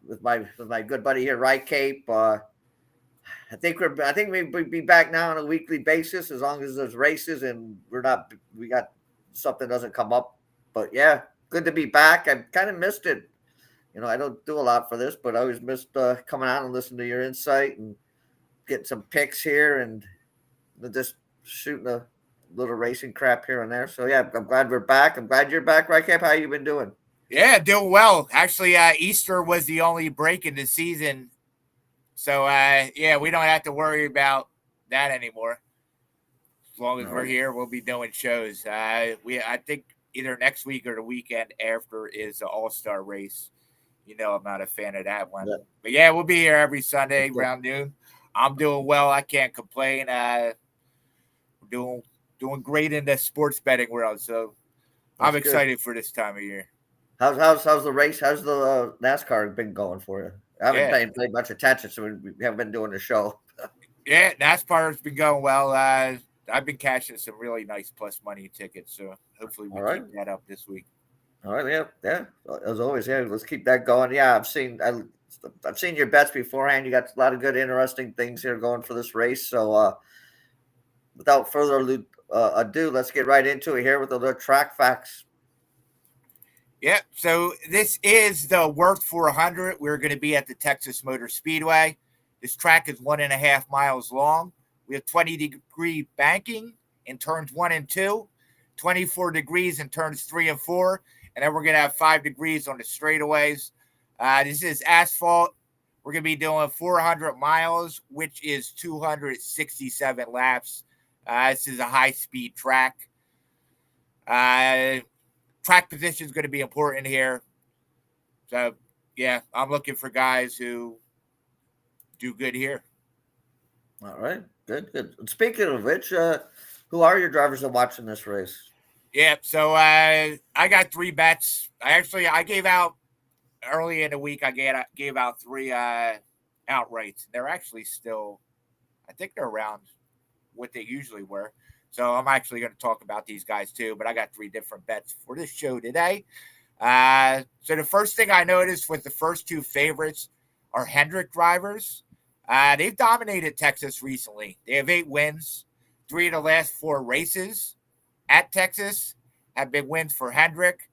with my good buddy here, WryCape. I think we'll be back now on a weekly basis as long as there's races and we got something doesn't come up. But yeah, good to be back. I kind of missed it. I don't do a lot for this, but I always missed coming out and listening to your insight and getting some picks here and just shooting a little racing crap here and there. So yeah, I'm glad we're back. I'm glad you're back, RyCape. How you been doing? Yeah, doing well. Actually, Easter was the only break in the season. So, yeah, we don't have to worry about that anymore. As long as we're here, we'll be doing shows. I think either next week or the weekend after is the All-Star race. I'm not a fan of that one. Yeah. But, yeah, we'll be here every Sunday around noon. I'm doing well. I can't complain. We're doing great in the sports betting world. So, I'm excited for this time of year. How's the race? How's the NASCAR been going for you? I haven't paid much attention, so we haven't been doing the show. Yeah, NASCAR has been going well. I've been cashing some really nice plus money tickets, so hopefully we keep that up this week. All right, yeah. As always, yeah. Let's keep that going. Yeah, I've seen your bets beforehand. You got a lot of good, interesting things here going for this race. So, without further ado, let's get right into it here with the little track facts. Yeah, so this is the Worth 400. We're going to be at the Texas Motor Speedway. This track is 1.5 miles long. We have 20-degree banking in turns 1 and 2, 24 degrees in turns 3 and 4, and then we're going to have 5 degrees on the straightaways. This is asphalt. We're going to be doing 400 miles, which is 267 laps. This is a high-speed track. Track position is going to be important here. So, yeah, I'm looking for guys who do good here. All right. Good. Speaking of which, who are your drivers that are watching this race? Yeah, so I got 3 bets. I gave out early in the week. I gave out 3 outrights. They're actually still, I think they're around what they usually were. So I'm actually going to talk about these guys too, but I got 3 different bets for this show today. So the first thing I noticed with the first 2 favorites are Hendrick drivers. They've dominated Texas recently. They have 8 wins. 3 of the last 4 races at Texas have been wins for Hendrick.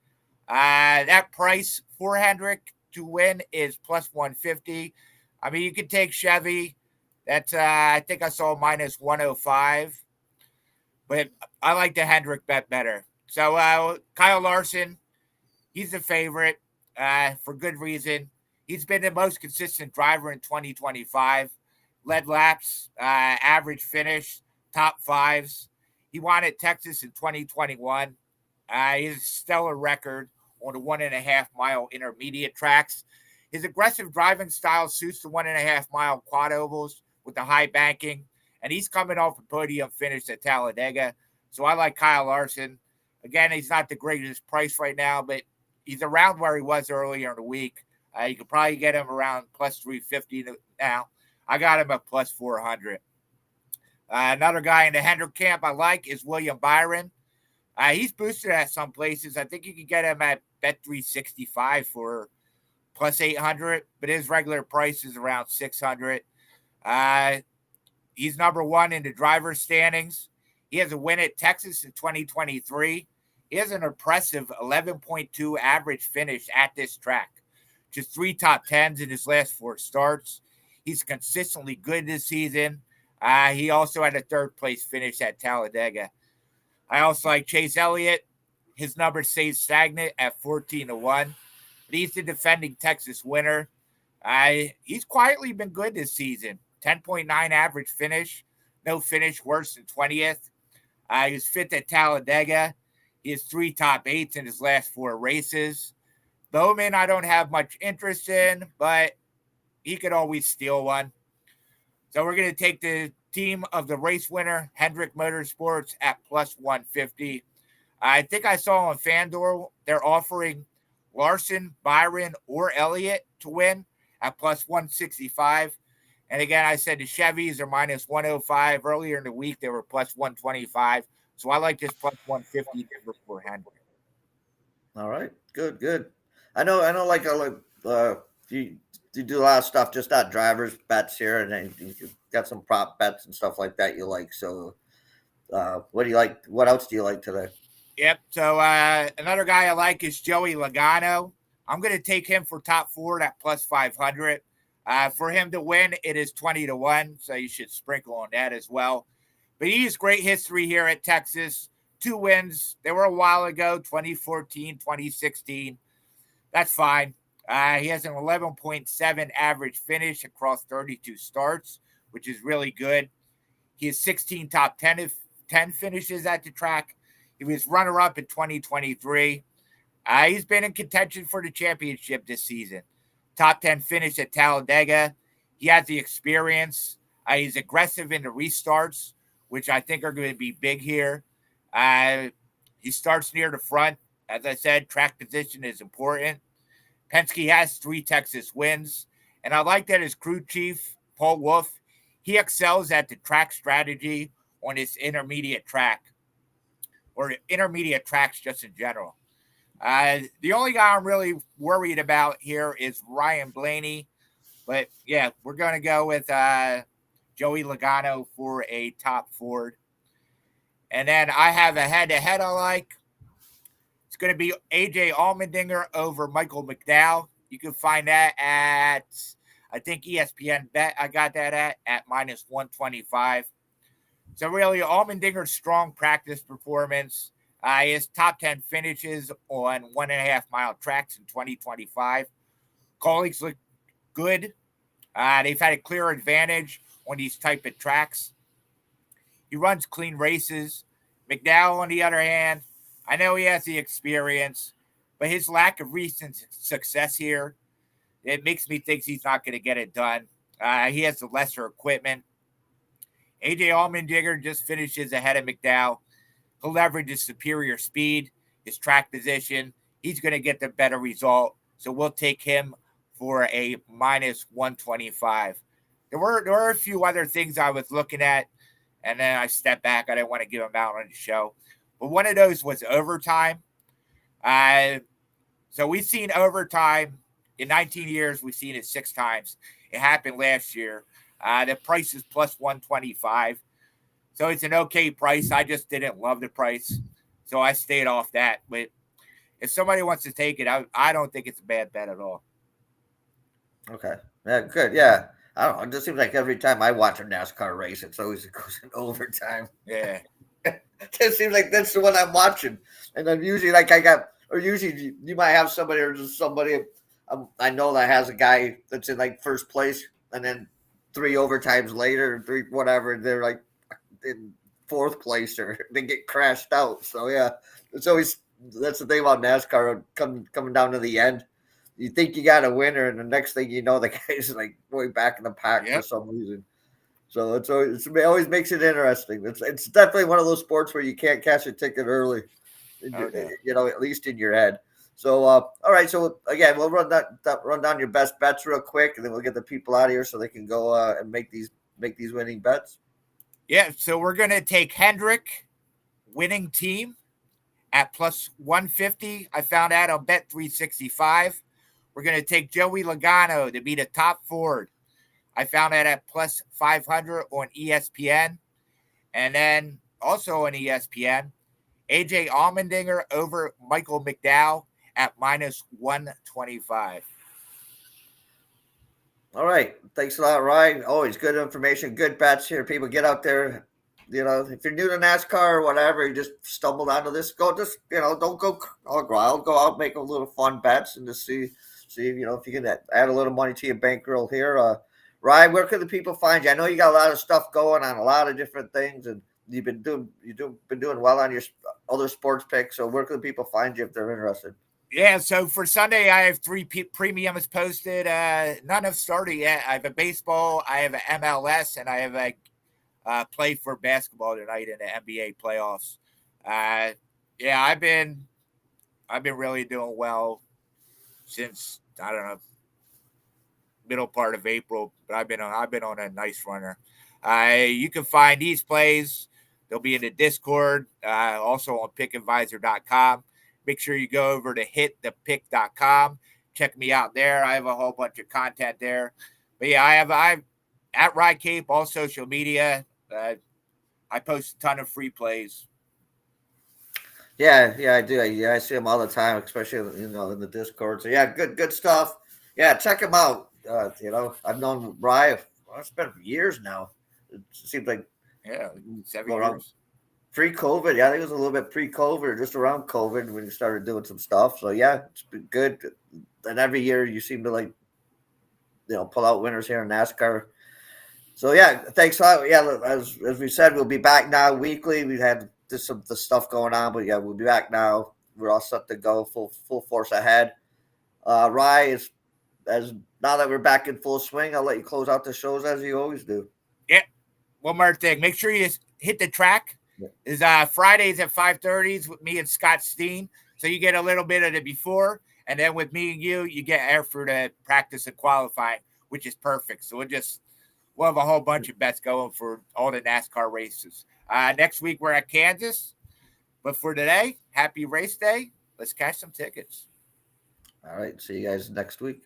That price for Hendrick to win is plus 150. I mean, you can take Chevy. That's I think I saw minus 105. But I like the Hendrick bet better. So Kyle Larson, he's the favorite for good reason. He's been the most consistent driver in 2025. Led laps, average finish, top 5s. He won at Texas in 2021. He has a stellar record on the 1.5 mile intermediate tracks. His aggressive driving style suits the 1.5 mile quad ovals with the high banking. And he's coming off a podium finish at Talladega. So I like Kyle Larson. Again, he's not the greatest price right now, but he's around where he was earlier in the week. You could probably get him around plus 350 now. I got him at plus 400. Another guy in the Hendrick camp I like is William Byron. He's boosted at some places. I think you can get him at Bet 365 for plus 800, but his regular price is around 600. He's number 1 in the driver's standings. He has a win at Texas in 2023. He has an impressive 11.2 average finish at this track. Just 3 top 10s in his last 4 starts. He's consistently good this season. He also had a 3rd place finish at Talladega. I also like Chase Elliott. His number stays stagnant at 14-1. But he's the defending Texas winner. He's quietly been good this season. 10.9 average finish. No finish worse than 20th. He was 5th at Talladega. He has 3 top 8s in his last 4 races. Bowman, I don't have much interest in, but he could always steal one. So we're going to take the team of the race winner, Hendrick Motorsports, at plus 150. I think I saw on FanDuel they're offering Larson, Byron, or Elliott to win at plus 165. And again, I said the Chevys are minus 105. Earlier in the week, they were plus 125. So I like this plus 150 for Hendrick. All right. Good. I know like a you do a lot of stuff, just not drivers bets here, and then you got some prop bets and stuff like that you like. So, what do you like? What else do you like today? Yep. So another guy I like is Joey Logano. I'm going to take him for top 4 at plus 500. For him to win, it is 20-1, so you should sprinkle on that as well. But he has great history here at Texas. 2 wins. They were a while ago, 2014, 2016. That's fine. He has an 11.7 average finish across 32 starts, which is really good. He has 16 top 10 finishes at the track. He was runner-up in 2023. He's been in contention for the championship this season. Top 10 finish at Talladega. He has the experience. He's aggressive in the restarts, which I think are going to be big here. He starts near the front. As I said, track position is important. Penske has 3 Texas wins. And I like that his crew chief, Paul Wolf, he excels at the track strategy on his intermediate track, or intermediate tracks just in general. The only guy I'm really worried about here is Ryan Blaney. But, yeah, we're going to go with Joey Logano for a top Ford. And then I have a head-to-head I like. It's going to be A.J. Allmendinger over Michael McDowell. You can find that at, I think, ESPN Bet. I got that at minus 125. So really, Allmendinger's strong practice performance. His top 10 finishes on 1.5-mile tracks in 2025. Colleagues look good. They've had a clear advantage on these type of tracks. He runs clean races. McDowell, on the other hand, I know he has the experience, but his lack of recent success here, it makes me think he's not going to get it done. He has the lesser equipment. A.J. Allmendinger just finishes ahead of McDowell. He'll leverage his superior speed, his track position. He's going to get the better result. So we'll take him for a minus 125. There were a few other things I was looking at, and then I stepped back. I didn't want to give them out on the show. But one of those was overtime. So we've seen overtime in 19 years. We've seen it 6 times. It happened last year. The price is plus 125. So it's an okay price. I just didn't love the price. So I stayed off that. But if somebody wants to take it, I don't think it's a bad bet at all. Okay. Yeah, good. Yeah. I don't know. It just seems like every time I watch a NASCAR race, it goes in overtime. Yeah. It just seems like that's the one I'm watching. And then usually, usually you might have somebody or just somebody I know that has a guy that's in like first place, and then 3 overtimes later, 3 whatever, they're like in 4th place or they get crashed out. So yeah, it's always, that's the thing about NASCAR coming down to the end. You think you got a winner, and the next thing you know, the guy's like way back in the pack for some reason. So it always makes it interesting. It's definitely one of those sports where you can't catch a ticket early, at least in your head. So all right. So again, we'll run down your best bets real quick, and then we'll get the people out of here so they can go and make these winning bets. Yeah. So we're gonna take Hendrick, winning team, at plus 150. I found that on Bet 365. We're gonna take Joey Logano to be the top Ford. I found that at plus 500 on ESPN. And then also on ESPN, A.J. Allmendinger over Michael McDowell at minus 125. All right. Thanks a lot, Ryan. Always good information, good bets here. People, get out there. If you're new to NASCAR or whatever, you just stumbled onto this, don't go all wild. Go out, make a little fun bets, and just see if you can add a little money to your bankroll here. Ryan, where can the people find you? I know you got a lot of stuff going on, a lot of different things, and you've been doing well on your other sports picks. So where can the people find you if they're interested? Yeah, so for Sunday, I have 3 premiums posted. None have started yet. I have a baseball, I have an MLS, and I have a play for basketball tonight in the NBA playoffs. I've been really doing well since, I don't know, middle part of April, but I've been on a nice runner. You can find these plays. They'll be in the Discord, also on pickadvisor.com. Make sure you go over to hitthepick.com. check me out there. I have a whole bunch of content there. But yeah, I'm at WryCape, all social media. I post a ton of free plays. Yeah, I do. I see them all the time, especially in the Discord. So yeah, good stuff. Yeah, check them out. I've known Rye. It's been years now. It seems like Yeah, 7 around years. pre-COVID. Yeah, I think it was a little bit pre-COVID, just around COVID when you started doing some stuff. So yeah, it's been good. And every year you seem to pull out winners here in NASCAR. So yeah, thanks a lot. Yeah, as we said, we'll be back now weekly. We had just some the stuff going on, but yeah, we'll be back now. We're all set to go, full force ahead. Rye is as now that we're back in full swing. I'll let you close out the shows as you always do. Yeah. One more thing. Make sure you hit the track. Yeah. Is Fridays at 5:30 with me and Scott Steen. So you get a little bit of the before, and then with me and you get after the practice and qualifying, which is perfect. So we'll have a whole bunch of bets going for all the NASCAR races. Next week we're at Kansas. But for today, happy race day. Let's cash some tickets. All right. See you guys next week.